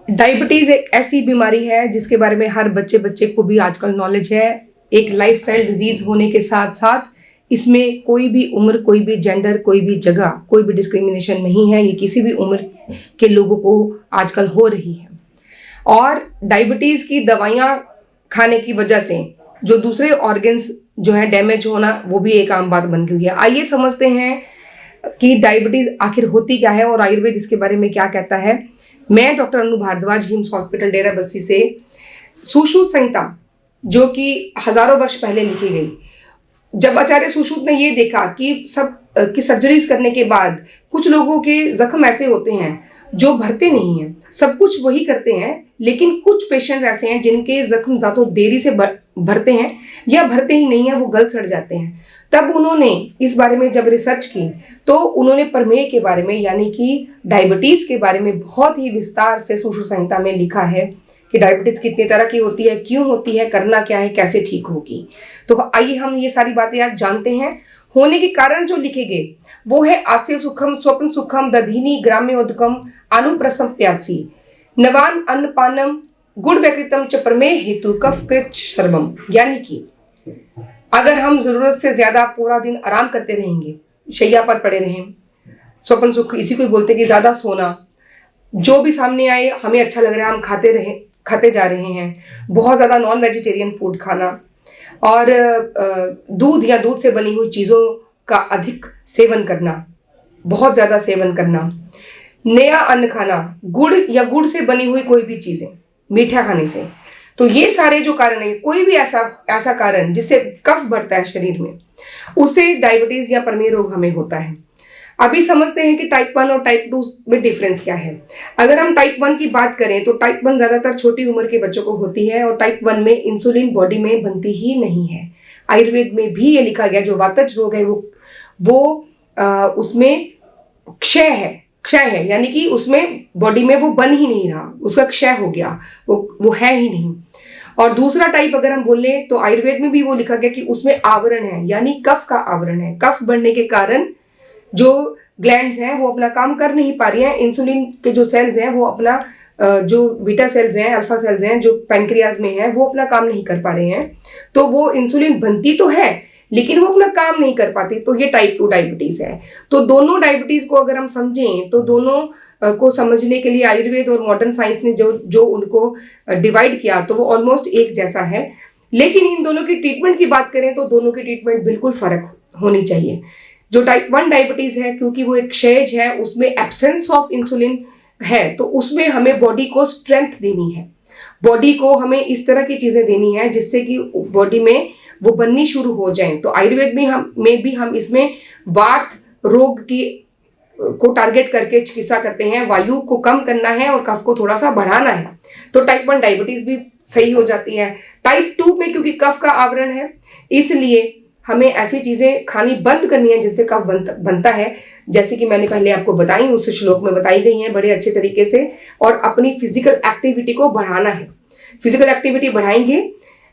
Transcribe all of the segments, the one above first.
Diabetes एक ऐसी बीमारी है जिसके बारे में हर बच्चे बच्चे को भी आजकल नॉलेज है। एक लाइफस्टाइल डिजीज होने के साथ साथ इसमें कोई भी उम्र, कोई भी जेंडर, कोई भी जगह, कोई भी डिस्क्रिमिनेशन नहीं है। ये किसी भी उम्र के लोगों को आजकल हो रही है। और डायबिटीज की दवाइयाँ खाने की वजह से जो दूसरे ऑर्गन्स जो है डैमेज होना, वो भी एक आम बात बन गई है। आइए समझते हैं कि डायबिटीज आखिर होती क्या है और आयुर्वेद इसके बारे में क्या कहता है। मैं डॉक्टर अनु भारद्वाज, हिम्स हॉस्पिटल डेरा बस्ती से। सुश्रुत संहिता जो कि हजारों वर्ष पहले लिखी गई, जब आचार्य सुश्रुत ने ये देखा कि सर्जरीज करने के बाद कुछ लोगों के जख्म ऐसे होते हैं जो भरते नहीं हैं, सब कुछ वही करते हैं, लेकिन कुछ पेशेंट्स ऐसे हैं जिनके जख्म या तो देरी से भरते हैं या भरते ही नहीं है, वो गल सड़ जाते हैं। तब उन्होंने इस बारे में जब रिसर्च की तो उन्होंने प्रमेय के बारे में, यानी कि डायबिटीज के बारे में बहुत ही विस्तार से सुश्रुत संहिता में लिखा है कि डायबिटीज कितनी तरह की होती है, क्यों होती है, करना क्या है, कैसे ठीक होगी। तो आइए हम ये सारी बातें आज जानते हैं। होने के कारण जो लिखे गए वो है आस्य सुखम, स्वप्न सुखम, दधीनी ग्राम्योदकम, अनुप्रसम प्यासी, नवान अन्नपानम, गुड़ व्यकृतम च प्रमेय हेतु कफ कृत सर्वम। यानी कि अगर हम जरूरत से ज्यादा पूरा दिन आराम करते रहेंगे, शैया पर पड़े रहें, स्वप्न सुख इसी को बोलते कि ज्यादा सोना, जो भी सामने आए हमें अच्छा लग रहा है हम खाते जा रहे हैं, बहुत ज्यादा नॉन वेजिटेरियन फूड खाना, और दूध या दूध से बनी हुई चीजों का अधिक सेवन करना, बहुत ज्यादा सेवन करना, नया अन्न खाना, गुड़ या गुड़ से बनी हुई कोई भी चीजें, मीठा खाने से, तो ये सारे जो कारण है, कोई भी ऐसा कारण जिससे कफ बढ़ता है शरीर में, उससे डायबिटीज या प्रमेय रोग हमें होता है। अभी समझते हैं कि टाइप 1 और टाइप 2 में डिफरेंस क्या है। अगर हम टाइप 1 की बात करें तो टाइप 1 ज्यादातर छोटी उम्र के बच्चों को होती है और टाइप 1 में इंसुलिन बॉडी में बनती ही नहीं है। आयुर्वेद में भी ये लिखा गया जो वातज रोग है वो उसमें क्षय है, यानी कि उसमें बॉडी में वो बन ही नहीं रहा, उसका क्षय हो गया, वो है ही नहीं। और दूसरा टाइप अगर हम बोले तो आयुर्वेद में भी वो लिखा गया कि उसमें आवरण है, यानी कफ का आवरण है। कफ बढ़ने के कारण जो ग्लैंड्स हैं वो अपना काम कर नहीं पा रही हैं, इंसुलिन के जो सेल्स हैं वो अपना जो बीटा सेल्स हैं, अल्फा सेल्स हैं जो पैंक्रियाज में हैं, वो अपना काम नहीं कर पा रहे हैं। तो वो इंसुलिन बनती तो है लेकिन वो अपना काम नहीं कर पाती, तो ये टाइप 2 डायबिटीज है। तो दोनों डायबिटीज को अगर हम समझें तो दोनों को समझने के लिए आयुर्वेद और मॉडर्न साइंस ने जो उनको डिवाइड किया तो वो ऑलमोस्ट एक जैसा है। लेकिन इन दोनों की ट्रीटमेंट की बात करें तो दोनों की ट्रीटमेंट बिल्कुल फर्क होनी चाहिए। जो टाइप 1 डायबिटीज है, क्योंकि वो एक क्षयज है, उसमें एब्सेंस ऑफ इंसुलिन है, तो उसमें हमें बॉडी को स्ट्रेंथ देनी है, बॉडी को हमें इस तरह की चीजें देनी है जिससे कि बॉडी में वो बननी शुरू हो जाए। तो आयुर्वेद में भी हम इसमें वात रोग को टारगेट करके चिकित्सा करते हैं, वायु को कम करना है और कफ को थोड़ा सा बढ़ाना है, तो टाइप 1 डायबिटीज भी सही हो जाती है। टाइप 2 में क्योंकि कफ का आवरण है, इसलिए हमें ऐसी चीजें खानी बंद करनी है जिससे कफ बनता है, जैसे कि मैंने पहले आपको बताई, उस श्लोक में बताई गई हैं बड़े अच्छे तरीके से। और अपनी फिजिकल एक्टिविटी को बढ़ाना है। फिजिकल एक्टिविटी बढ़ाएंगे,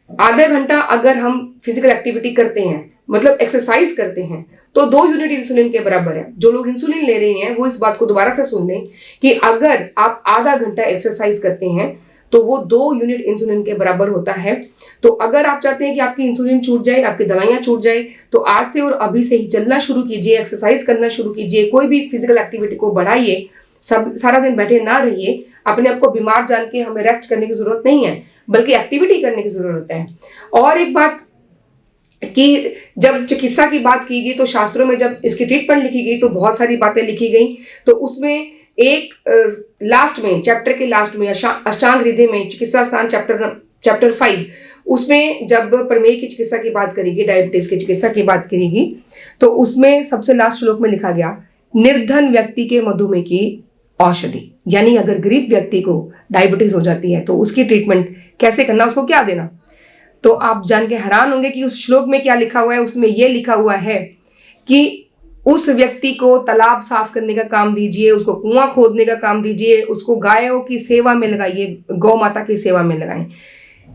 आधा घंटा अगर हम फिजिकल एक्टिविटी करते हैं, मतलब एक्सरसाइज करते हैं, तो 2 यूनिट इंसुलिन के बराबर है। जो लोग इंसुलिन ले रहे हैं वो इस बात को दोबारा से सुन लें कि अगर आप आधा घंटा एक्सरसाइज करते हैं तो वो 2 यूनिट इंसुलिन के बराबर होता है। तो अगर आप चाहते हैं कि आपकी इंसुलिन छूट जाए, आपकी दवाइयां छूट जाए, तो आज से और अभी से ही चलना शुरू कीजिए, एक्सरसाइज करना शुरू कीजिए, कोई भी फिजिकल एक्टिविटी को बढ़ाइए। सारा दिन बैठे ना रहिए। अपने आप को बीमार जान के हमें रेस्ट करने की जरूरत नहीं है, बल्कि एक्टिविटी करने की जरूरत है। और एक बात कि जब चिकित्सा की बात की गई तो शास्त्रों में जब इसकी ट्रीटमेंट लिखी गई तो बहुत सारी बातें लिखी गई। तो उसमें एक लास्ट में, चैप्टर के लास्ट में, अष्टांग हृदय में चिकित्सा स्थान चैप्टर 5, उसमें जब प्रमेय की चिकित्सा की बात करेगी, डायबिटीज की चिकित्सा की बात करेगी, तो उसमें सबसे लास्ट श्लोक में लिखा गया, निर्धन व्यक्ति के मधुमेह की औषधि। यानी अगर गरीब व्यक्ति को डायबिटीज हो जाती है तो उसकी ट्रीटमेंट कैसे करना, उसको क्या देना। तो आप जान के हैरान होंगे कि उस श्लोक में क्या लिखा हुआ है। उसमें यह लिखा हुआ है कि उस व्यक्ति को तालाब साफ करने का काम दीजिए, उसको कुआं खोदने का काम दीजिए, उसको गायों की सेवा में लगाइए, गौ माता की सेवा में लगाएं।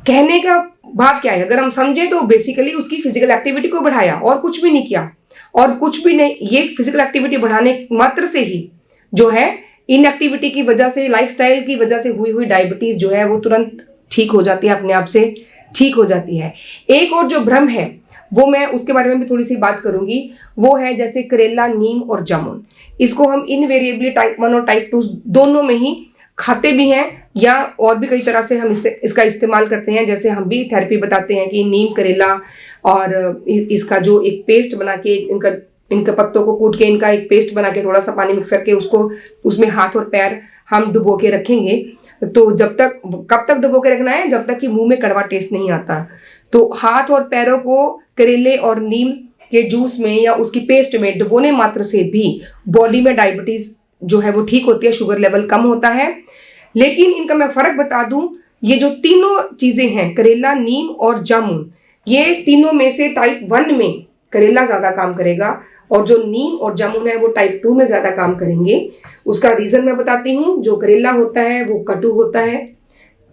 कहने का भाव क्या है, अगर हम समझे तो बेसिकली उसकी फिजिकल एक्टिविटी को बढ़ाया और कुछ भी नहीं किया, और कुछ भी नहीं, ये फिजिकल एक्टिविटी बढ़ाने मात्र से ही जो है इनएक्टिविटी की वजह से, लाइफस्टाइल की वजह से हुई डायबिटीज जो है वो तुरंत ठीक हो जाती है, अपने आप से ठीक हो जाती है। एक और जो भ्रम है वो मैं उसके बारे में भी थोड़ी सी बात करूंगी, वो है जैसे करेला, नीम और जामुन। इसको हम इनवेरिएबली टाइप 1 और टाइप 2 दोनों में ही खाते भी हैं, या और भी कई तरह से हम इसका इस्तेमाल करते हैं। जैसे हम भी थेरेपी बताते हैं कि नीम, करेला और इसका जो एक पेस्ट बना के, इनका पत्तों को कूट के इनका एक पेस्ट बना के थोड़ा सा पानी मिक्स करके उसको उसमें हाथ और पैर हम डुबो के रखेंगे। तो कब तक डुबो के रखना है? जब तक कि मुंह में कड़वा टेस्ट नहीं आता। तो हाथ और पैरों को करेले और नीम के जूस में या उसकी पेस्ट में डुबोने मात्र से भी बॉडी में डायबिटीज जो है वो ठीक होती है, शुगर लेवल कम होता है। लेकिन इनका मैं फर्क बता दूं, ये जो तीनों चीजें हैं, करेला, नीम और जामुन, ये तीनों में से टाइप 1 में करेला ज्यादा काम करेगा और जो नीम और जामुन है वो टाइप 2 में ज्यादा काम करेंगे। उसका रीजन मैं बताती हूँ। जो करेला होता है वो कटु होता है,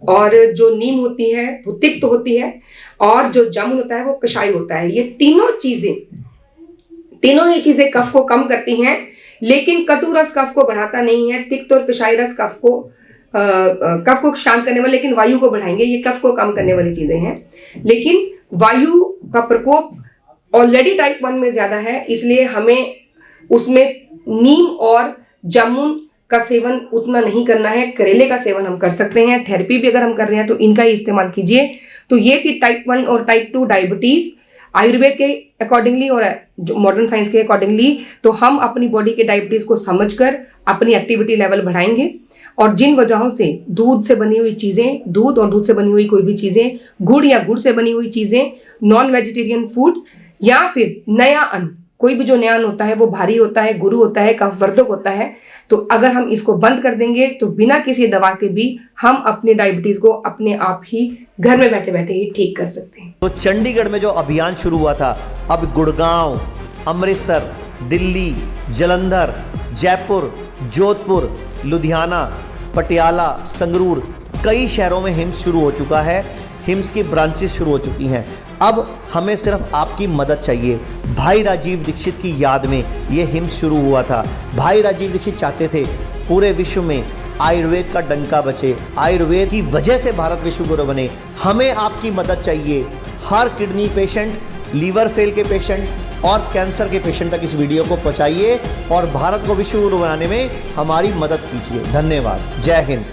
और जो नीम होती है वो तिक्त होती है, और जो जामुन होता है वो कषाय होता है। ये तीनों ही चीजें कफ को कम करती हैं, लेकिन कटु रस कफ को बढ़ाता नहीं है। तिक्त और कषाय रस कफ को शांत करने वाले, लेकिन वायु को बढ़ाएंगे। ये कफ को कम करने वाली चीजें हैं, लेकिन वायु का प्रकोप ऑलरेडी टाइप 1 में ज्यादा है, इसलिए हमें उसमें नीम और जामुन का सेवन उतना नहीं करना है। करेले का सेवन हम कर सकते हैं। थेरेपी भी अगर हम कर रहे हैं तो इनका ही इस्तेमाल कीजिए। तो ये थी टाइप 1 और टाइप 2 डायबिटीज आयुर्वेद के अकॉर्डिंगली और मॉडर्न साइंस के अकॉर्डिंगली। तो हम अपनी बॉडी के डायबिटीज को समझकर अपनी एक्टिविटी लेवल बढ़ाएंगे, और जिन वजहों से दूध से बनी हुई चीजें, दूध और दूध से बनी हुई कोई भी चीजें, गुड़ या गुड़ से बनी हुई चीजें, नॉन वेजिटेरियन फूड, या फिर नया अन्न, कोई भी जो नया अन्न होता है वो भारी होता है, गुरु होता है, कफवर्धक होता है। तो अगर हम इसको बंद कर देंगे तो बिना किसी दवा के भी हम अपनी डायबिटीज को अपने आप ही घर में बैठे बैठे ही ठीक कर सकते हैं। तो चंडीगढ़ में जो अभियान शुरू हुआ था, अब गुड़गांव, अमृतसर, दिल्ली, जालंधर, जयपुर, जोधपुर, लुधियाना, पटियाला, संगरूर, कई शहरों में हिम्स शुरू हो चुका है। हिम्स की ब्रांचेस शुरू हो चुकी हैं। अब हमें सिर्फ आपकी मदद चाहिए। भाई राजीव दीक्षित की याद में ये हिम्स शुरू हुआ था। भाई राजीव दीक्षित चाहते थे पूरे विश्व में आयुर्वेद का डंका बचे, आयुर्वेद की वजह से भारत विश्व गुरु बने। हमें आपकी मदद चाहिए। हर किडनी पेशेंट, लीवर फेल के पेशेंट और कैंसर के पेशेंट तक इस वीडियो को पहुंचाइए और भारत को विश्व गुरु बनाने में हमारी मदद कीजिए। धन्यवाद। जय हिंद।